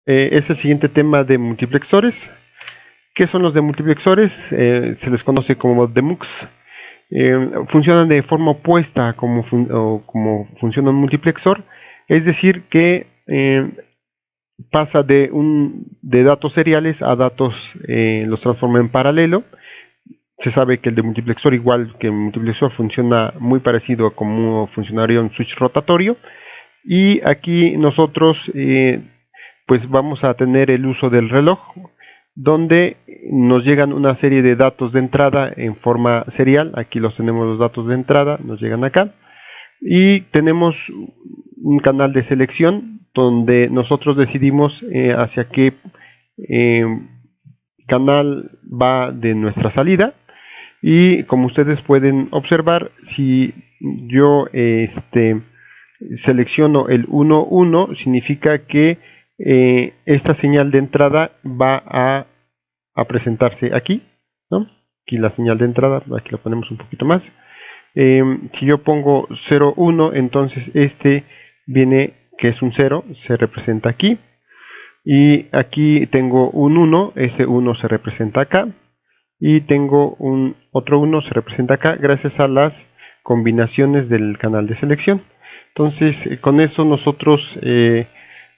es el siguiente tema de multiplexores. ¿Qué son los demultiplexores? Se les conoce como demux. Funcionan de forma opuesta como funciona un multiplexor, es decir que pasa de datos seriales a datos, los transforma en paralelo. Se sabe que el demultiplexor, igual que el multiplexor, funciona muy parecido a como funcionaría un switch rotatorio, y aquí nosotros pues vamos a tener el uso del reloj, donde nos llegan una serie de datos de entrada en forma serial. Aquí los tenemos, los datos de entrada nos llegan acá, y tenemos un canal de selección donde nosotros decidimos hacia qué canal va de nuestra salida. Y como ustedes pueden observar, si yo selecciono el 1, 1, significa que esta señal de entrada va a presentarse aquí, ¿no? Aquí la señal de entrada, aquí la ponemos un poquito más. Si yo pongo 0, 1, entonces este viene, que es un 0, se representa aquí. Y aquí tengo un 1, ese 1 se representa acá. Y tengo otro 1, se representa acá, gracias a las combinaciones del canal de selección. Entonces, con eso nosotros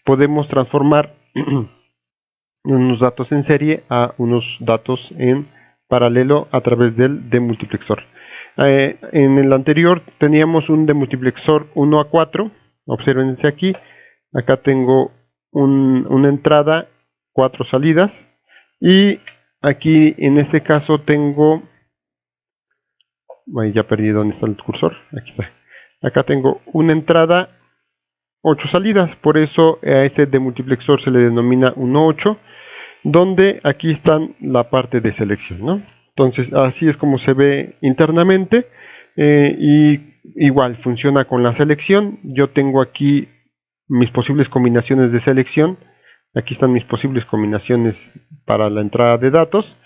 podemos transformar unos datos en serie a unos datos en paralelo a través del demultiplexor. En el anterior teníamos un demultiplexor 1 a 4. Obsérvense aquí. Acá tengo una entrada, 4 salidas. Y aquí en este caso tengo... ya perdí dónde está el cursor. Aquí está. Acá tengo una entrada, 8 salidas. Por eso a este demultiplexor se le denomina 1.8. Donde aquí están la parte de selección, ¿no? Entonces así es como se ve internamente, y igual funciona con la selección. Yo tengo aquí mis posibles combinaciones de selección. Aquí están mis posibles combinaciones para la entrada de datos,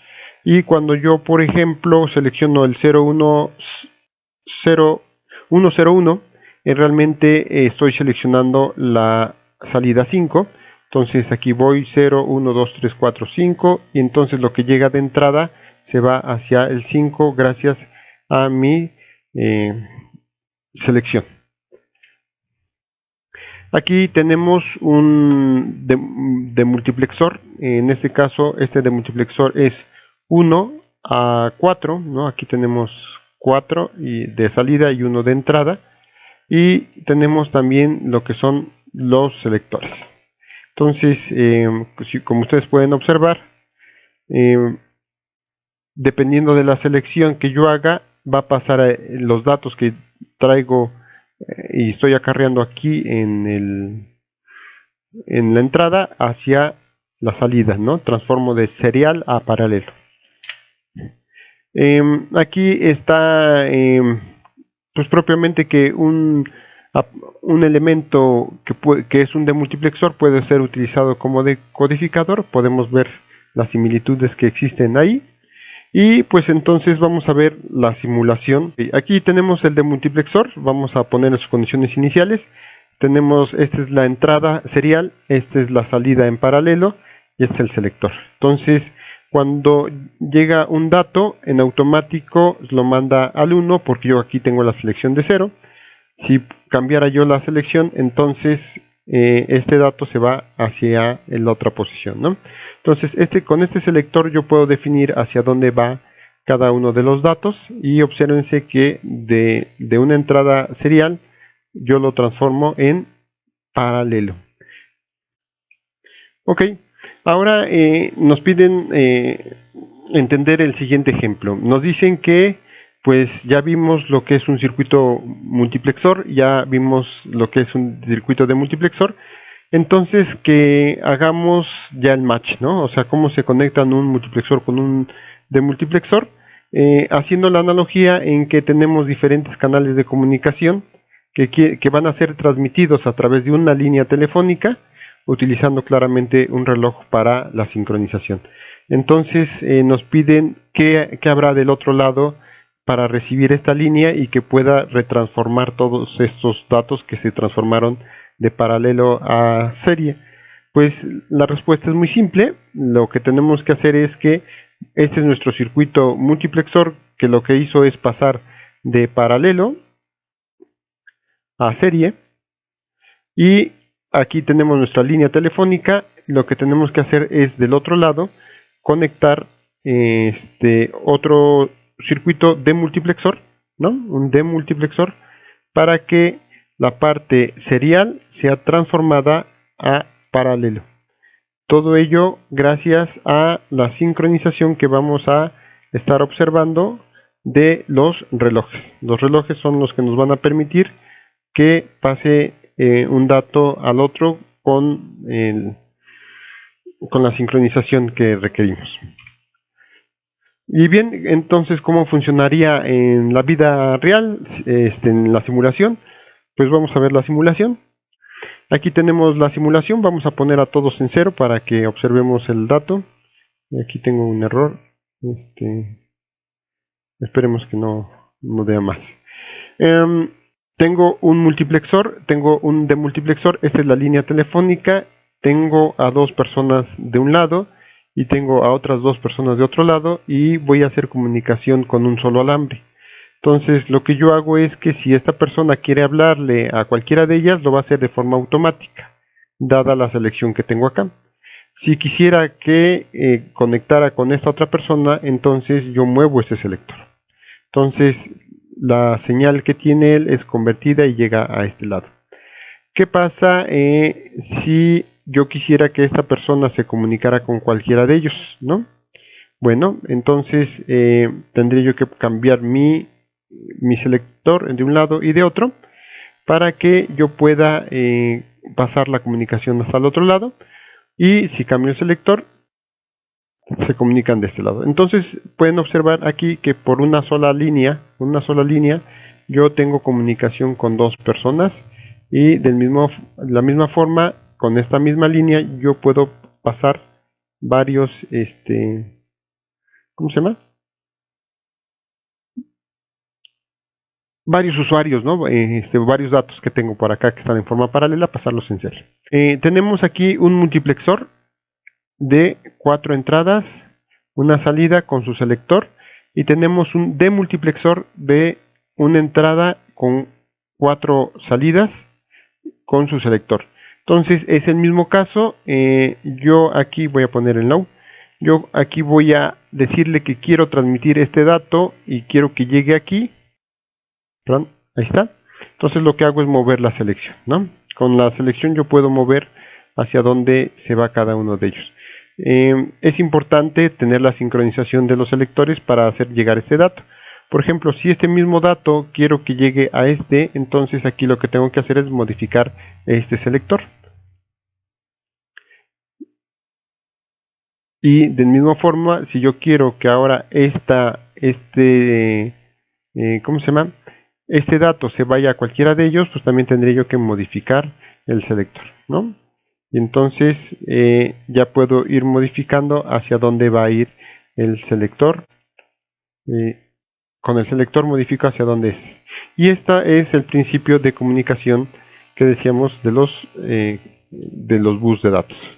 y cuando yo, por ejemplo, selecciono el 0101, realmente estoy seleccionando la salida 5. Entonces aquí voy 0, 1, 2, 3, 4, 5, y entonces lo que llega de entrada se va hacia el 5 gracias a mi selección. Aquí tenemos un demultiplexor. En este caso, este demultiplexor es 1 a 4, ¿no? Aquí tenemos 4 de salida y 1 de entrada, y tenemos también lo que son los selectores. Entonces, como ustedes pueden observar, dependiendo de la selección que yo haga, va a pasar los datos que traigo y estoy acarreando aquí en la entrada hacia la salida, ¿no? Transformo de serial a paralelo. Aquí está, pues propiamente que un elemento que es un demultiplexor puede ser utilizado como decodificador. Podemos ver las similitudes que existen ahí, y pues entonces vamos a ver la simulación. Aquí tenemos el demultiplexor. Vamos a poner sus condiciones iniciales. Tenemos, esta es la entrada serial, esta es la salida en paralelo, y este es el selector. Entonces, cuando llega un dato, en automático lo manda al 1, porque yo aquí tengo la selección de 0. Si cambiara yo la selección, entonces este dato se va hacia la otra posición, ¿no? Entonces con este selector yo puedo definir hacia dónde va cada uno de los datos, y obsérvense que de una entrada serial yo lo transformo en paralelo. Ok, ahora nos piden entender el siguiente ejemplo. Nos dicen que pues ya vimos lo que es un circuito multiplexor, ya vimos lo que es un circuito de multiplexor. Entonces que hagamos ya el match, ¿no? O sea, cómo se conectan un multiplexor con un demultiplexor, haciendo la analogía en que tenemos diferentes canales de comunicación que van a ser transmitidos a través de una línea telefónica, utilizando claramente un reloj para la sincronización. Entonces nos piden qué habrá del otro lado para recibir esta línea y que pueda retransformar todos estos datos que se transformaron de paralelo a serie. Pues la respuesta es muy simple. Lo que tenemos que hacer es que este es nuestro circuito multiplexor, que lo que hizo es pasar de paralelo a serie, y aquí tenemos nuestra línea telefónica. Lo que tenemos que hacer es del otro lado conectar otro circuito demultiplexor, ¿no? Un demultiplexor, para que la parte serial sea transformada a paralelo. Todo ello gracias a la sincronización que vamos a estar observando de los relojes. Los relojes son los que nos van a permitir que pase un dato al otro con la sincronización que requerimos. Y bien, entonces, ¿cómo funcionaría en la vida real, en la simulación? Pues vamos a ver la simulación. Aquí tenemos la simulación. Vamos a poner a todos en 0 para que observemos el dato. Aquí tengo un error. Esperemos que no dé más. Tengo un multiplexor, tengo un demultiplexor. Esta es la línea telefónica. Tengo a dos personas de un lado y tengo a otras dos personas de otro lado, y voy a hacer comunicación con un solo alambre. Entonces lo que yo hago es que si esta persona quiere hablarle a cualquiera de ellas, lo va a hacer de forma automática, dada la selección que tengo acá. Si quisiera que conectara con esta otra persona, entonces yo muevo este selector. Entonces la señal que tiene él es convertida y llega a este lado. ¿Qué pasa si yo quisiera que esta persona se comunicara con cualquiera de ellos, ¿no? Bueno, entonces tendría yo que cambiar mi selector de un lado y de otro para que yo pueda pasar la comunicación hasta el otro lado, y si cambio el selector se comunican de este lado. Entonces pueden observar aquí que por una sola línea yo tengo comunicación con dos personas, y de la misma forma, con esta misma línea yo puedo pasar varios ¿cómo se llama? Varios usuarios, ¿no? Varios datos que tengo por acá que están en forma paralela, pasarlos en serie. Tenemos aquí un multiplexor de 4 entradas, una salida con su selector, y tenemos un demultiplexor de una entrada con 4 salidas con su selector. Entonces es el mismo caso. Yo aquí voy a poner en low. Yo aquí voy a decirle que quiero transmitir este dato y quiero que llegue aquí. Perdón, ahí está. Entonces lo que hago es mover la selección, ¿no? Con la selección yo puedo mover hacia dónde se va cada uno de ellos. Es importante tener la sincronización de los selectores para hacer llegar este dato. Por ejemplo, si este mismo dato quiero que llegue a entonces aquí lo que tengo que hacer es modificar este selector. Y de misma forma, si yo quiero que ahora ¿cómo se llama? Este dato se vaya a cualquiera de ellos, pues también tendría yo que modificar el selector, ¿no? Y entonces ya puedo ir modificando hacia dónde va a ir el selector. Con el selector modifico hacia dónde es. Y este es el principio de comunicación que decíamos de los bus de datos.